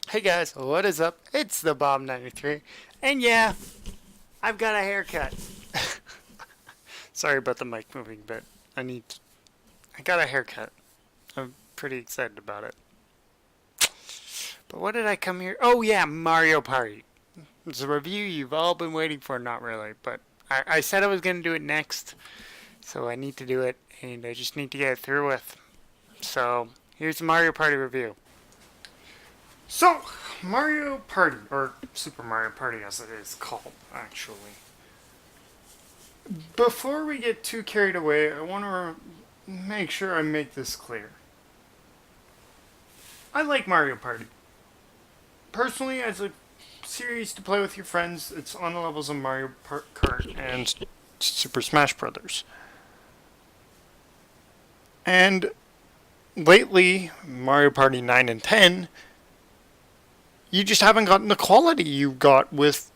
Hey guys, what is up? It's the Bob93, and yeah, I've got a haircut. Sorry about the mic moving, but I got a haircut. I'm pretty excited about it. But what did I come here? Oh yeah, Mario Party. It's a review you've all been waiting for, not really, but I said I was going to do it next, so I need to do it, and I just need to get it through with. So, here's the Mario Party review. So, Mario Party, or Super Mario Party as it is called, actually. Before we get too carried away, I want to make sure I make this clear. I like Mario Party. Personally, as a series to play with your friends, it's on the levels of Mario Kart and Super Smash Brothers. And lately, Mario Party 9 and 10, you just haven't gotten the quality you got with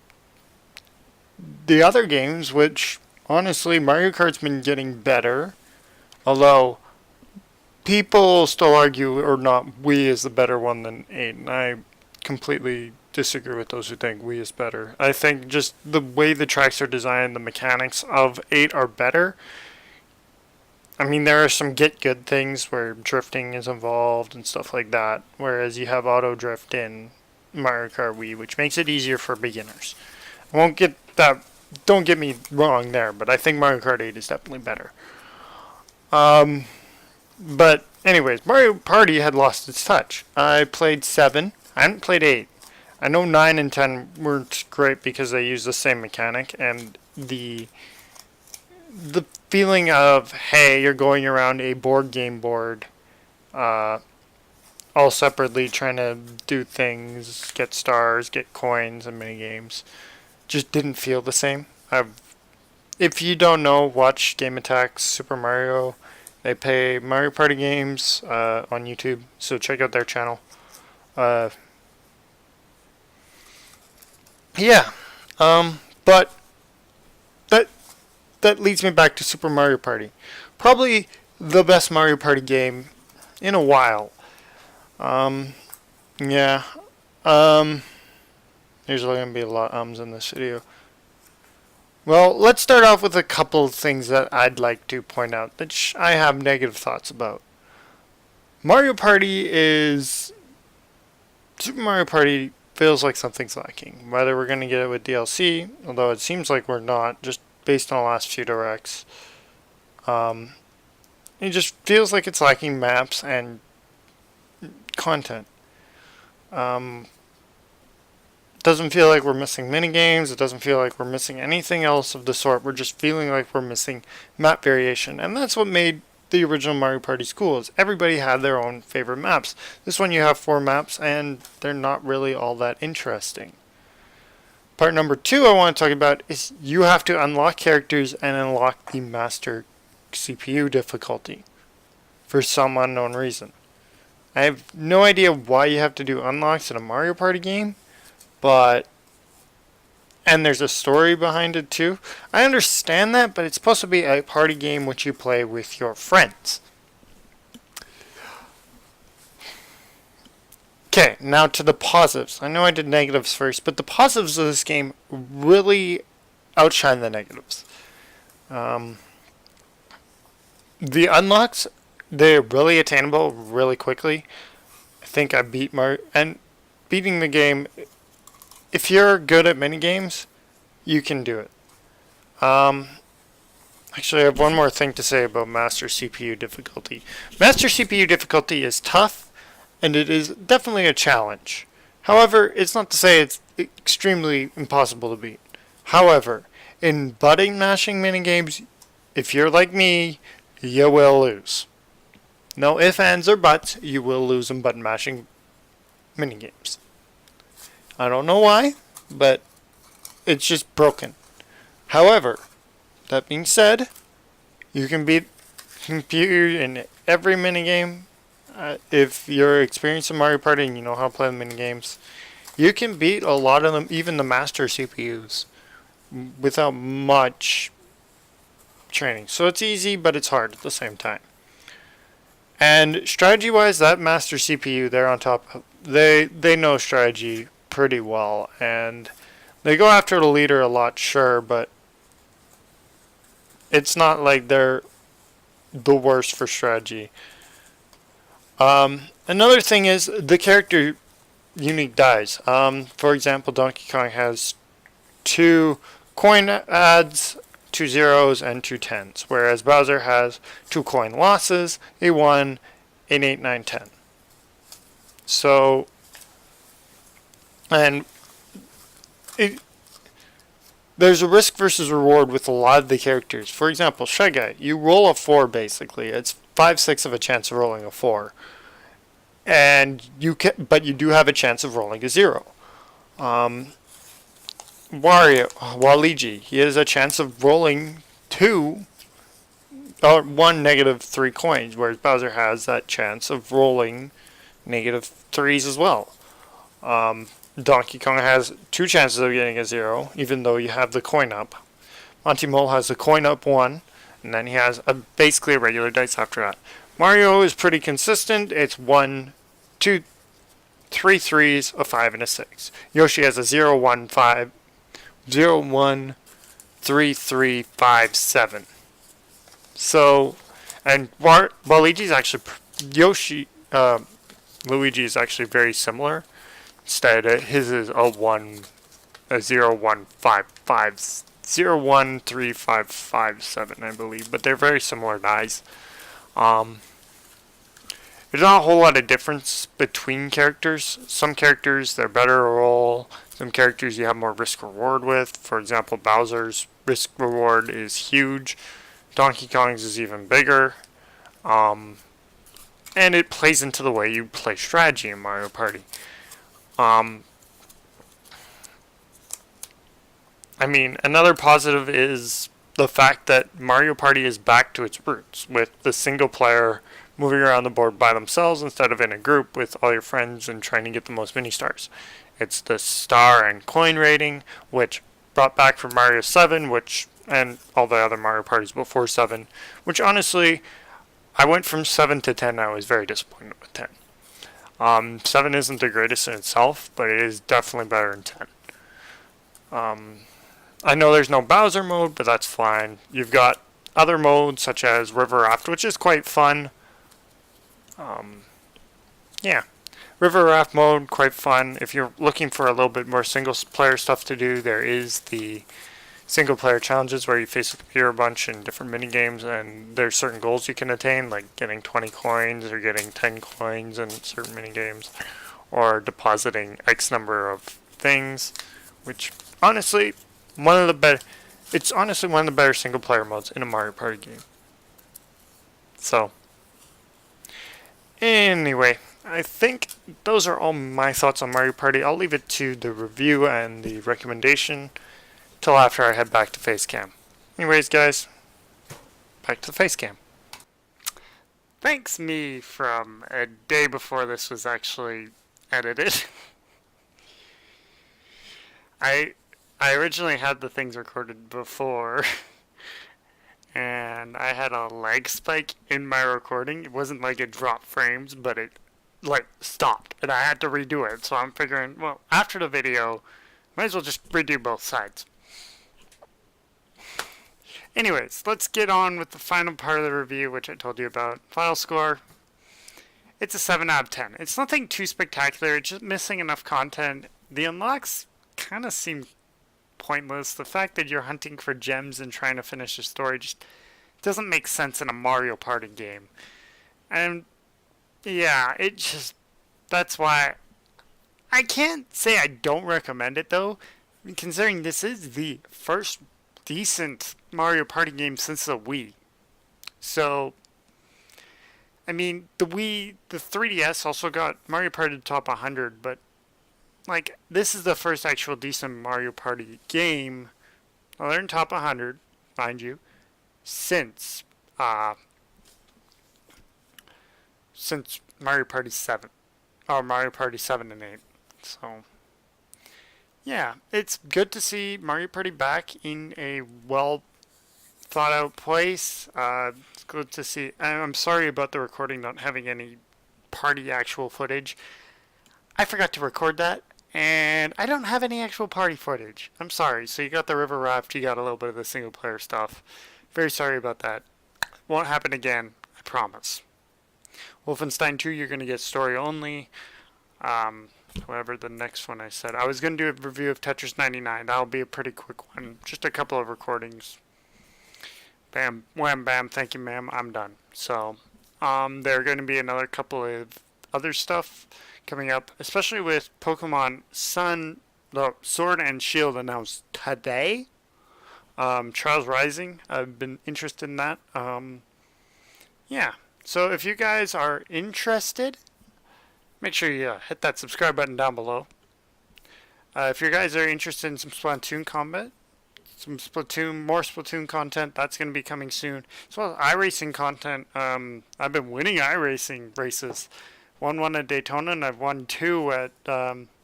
the other games, which honestly, Mario Kart's been getting better. Although, people still argue or not, Wii is the better one than 8. And I completely disagree with those who think Wii is better. I think just the way the tracks are designed, the mechanics of 8 are better. I mean, there are some get good things where drifting is involved and stuff like that. Whereas you have auto drift in Mario Kart Wii, which makes it easier for beginners. I won't get that. Don't get me wrong there, but I think Mario Kart 8 is definitely better. But anyways, Mario Party had lost its touch. I played 7. I hadn't played 8. I know 9 and 10 weren't great because they used the same mechanic and the feeling of, hey, you're going around a board game board, all separately trying to do things, get stars, get coins, and mini games, just didn't feel the same. If you don't know, watch Game Attack's Super Mario. They play Mario Party games on YouTube, so check out their channel. Yeah, but that that leads me back to Super Mario Party. Probably the best Mario Party game in a while. Um, yeah. Um, there's going to be a lot of ums in this video. Well, let's start off with a couple of things that I'd like to point out that I have negative thoughts about. Mario Party is... Super Mario Party feels like something's lacking. Whether we're going to get it with DLC, although it seems like we're not, just based on the last few directs. It just feels like it's lacking maps and content. Doesn't feel like we're missing minigames. It doesn't feel like we're missing anything else of the sort. We're just feeling like we're missing map variation. And that's what made the original Mario Party cool, is everybody had their own favorite maps. This one you have 4 maps, and they're not really all that interesting. Part number 2 I want to talk about is you have to unlock characters and unlock the master CPU difficulty for some unknown reason. I have no idea why you have to do unlocks in a Mario Party game, and there's a story behind it too. I understand that, but it's supposed to be a party game which you play with your friends. Okay, now to the positives. I know I did negatives first, but the positives of this game really outshine the negatives. The unlocks, they're really attainable really quickly. I think I beat beating the game. If you're good at minigames, you can do it. Actually, I have one more thing to say about Master CPU difficulty. Master CPU difficulty is tough, and it is definitely a challenge. However, it's not to say it's extremely impossible to beat. However, in button mashing minigames, if you're like me, you will lose. No ifs, ands, or buts, you will lose in button mashing minigames. I don't know why, but it's just broken. However, that being said, you can beat computer in every minigame. If you're experienced in Mario Party and you know how to play the minigames, you can beat a lot of them, even the master CPUs, without much training. So it's easy, but it's hard at the same time. And strategy-wise, that master CPU there on top they know strategy pretty well, and they go after the leader a lot, sure, but it's not like they're the worst for strategy. Another thing is the character unique dies. For example, Donkey Kong has two coin adds, two zeros, and two tens, whereas Bowser has two coin losses, a 1, an 8, 9, 10. So, and it, there's a risk versus reward with a lot of the characters. For example, Shy Guy, you roll a 4 basically. It's 5/6 of a chance of rolling a 4. And but you do have a chance of rolling a 0. Waluigi, he has a chance of rolling 2 or 1 negative 3 coins, whereas Bowser has that chance of rolling negative 3s as well. Donkey Kong has 2 chances of getting a 0, even though you have the coin up. Monty Mole has the coin up 1, and then he has basically a regular dice after that. Mario is pretty consistent. It's 1, 2, 3 threes, a 5, and a 6. Yoshi has a 0, 1, 5, 0, 1, 3, 3, 5, 7. So, and Luigi's actually, Luigi is actually very similar. Instead, his is a 1, a 0, 1, 5, 5, 0, 1, 3, 5, 5, 7, I believe. But they're very similar dice. There's not a whole lot of difference between characters. Some characters, they're better to roll. Some characters you have more risk-reward with. For example, Bowser's risk-reward is huge. Donkey Kong's is even bigger. And it plays into the way you play strategy in Mario Party. I mean, another positive is the fact that Mario Party is back to its roots, with the single player moving around the board by themselves instead of in a group with all your friends and trying to get the most mini stars. It's the star and coin rating, which brought back from Mario 7, and all the other Mario Parties before 7, which honestly, I went from 7 to 10, I was very disappointed with 10. 7 isn't the greatest in itself, but it is definitely better than 10. I know there's no Bowser mode, but that's fine. You've got other modes such as River Raft, which is quite fun. Yeah, River Raft mode, quite fun. If you're looking for a little bit more single player stuff to do, there is the single player challenges where you face a computer a bunch in different mini games, and there's certain goals you can attain, like getting 20 coins or getting 10 coins in certain mini games, or depositing X number of things, which honestly, it's honestly one of the better single player modes in a Mario Party game. So, anyway, I think those are all my thoughts on Mario Party. I'll leave it to the review and the recommendation till after I head back to Facecam. Anyways, guys, back to the Facecam. Thanks me from a day before this was actually edited. I originally had the things recorded before, and I had a lag spike in my recording. It wasn't like it dropped frames, but it like stopped, and I had to redo it. So I'm figuring, well, after the video, might as well just redo both sides. Anyways, let's get on with the final part of the review, which I told you about. Final score, it's a 7 out of 10. It's nothing too spectacular, it's just missing enough content. The unlocks kind of seem pointless. The fact that you're hunting for gems and trying to finish the story just doesn't make sense in a Mario Party game. And yeah, that's why I can't say I don't recommend it though, considering this is the first decent Mario Party game since the Wii. So, I mean, the 3DS also got Mario Party top 100, but like, this is the first actual decent Mario Party game. Well, they're in top 100, mind you, since Mario Party 7, or Mario Party 7 and 8. So, yeah, it's good to see Mario Party back in a well thought out place. It's good to see. I'm sorry about the recording not having any party actual footage. I forgot to record that, and I don't have any actual party footage. I'm sorry. So you got the river raft, you got a little bit of the single player stuff. Very sorry about that. Won't happen again, I promise. Wolfenstein 2, you're going to get story only. However, the next one I said, I was going to do a review of Tetris 99. That'll be a pretty quick one. Just a couple of recordings. Bam, wham, bam, thank you, ma'am, I'm done. So, there are going to be another couple of other stuff coming up, especially with Pokemon Sun, the Sword and Shield announced today. Trials Rising, I've been interested in that. Yeah, so if you guys are interested, make sure you hit that subscribe button down below. If you guys are interested in some Splatoon combat, more Splatoon content, that's going to be coming soon. As well as iRacing content. I've been winning iRacing races. Won one at Daytona, and I've won two at.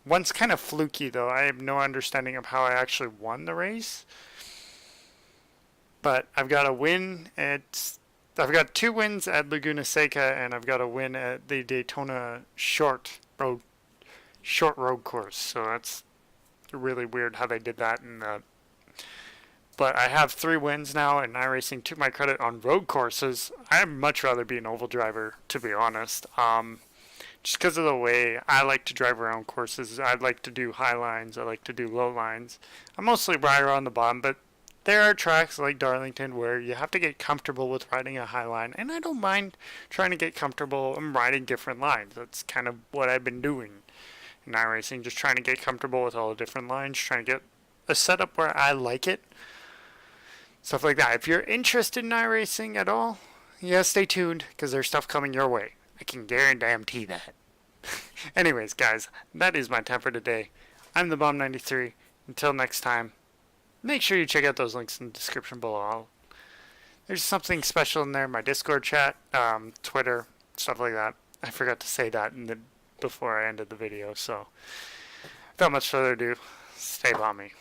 One's kind of fluky though. I have no understanding of how I actually won the race. But I've got a win at. I've got 2 wins at Laguna Seca, and I've got a win at the Daytona short road course. So that's really weird how they did that. But I have 3 wins now in iRacing, to my credit, on road courses. I'd much rather be an oval driver, to be honest. Just because of the way I like to drive around courses. I like to do high lines. I like to do low lines. I mostly ride around the bottom, but there are tracks like Darlington where you have to get comfortable with riding a high line, and I don't mind trying to get comfortable and riding different lines. That's kind of what I've been doing in iRacing, just trying to get comfortable with all the different lines, trying to get a setup where I like it. Stuff like that. If you're interested in iRacing at all, yeah, stay tuned, because there's stuff coming your way. I can guarantee that. Anyways, guys, that is my time for today. I'm the Bomb93. Until next time, make sure you check out those links in the description below. There's something special in there, my Discord chat, Twitter, stuff like that. I forgot to say that before I ended the video, so without much further ado, stay bomby.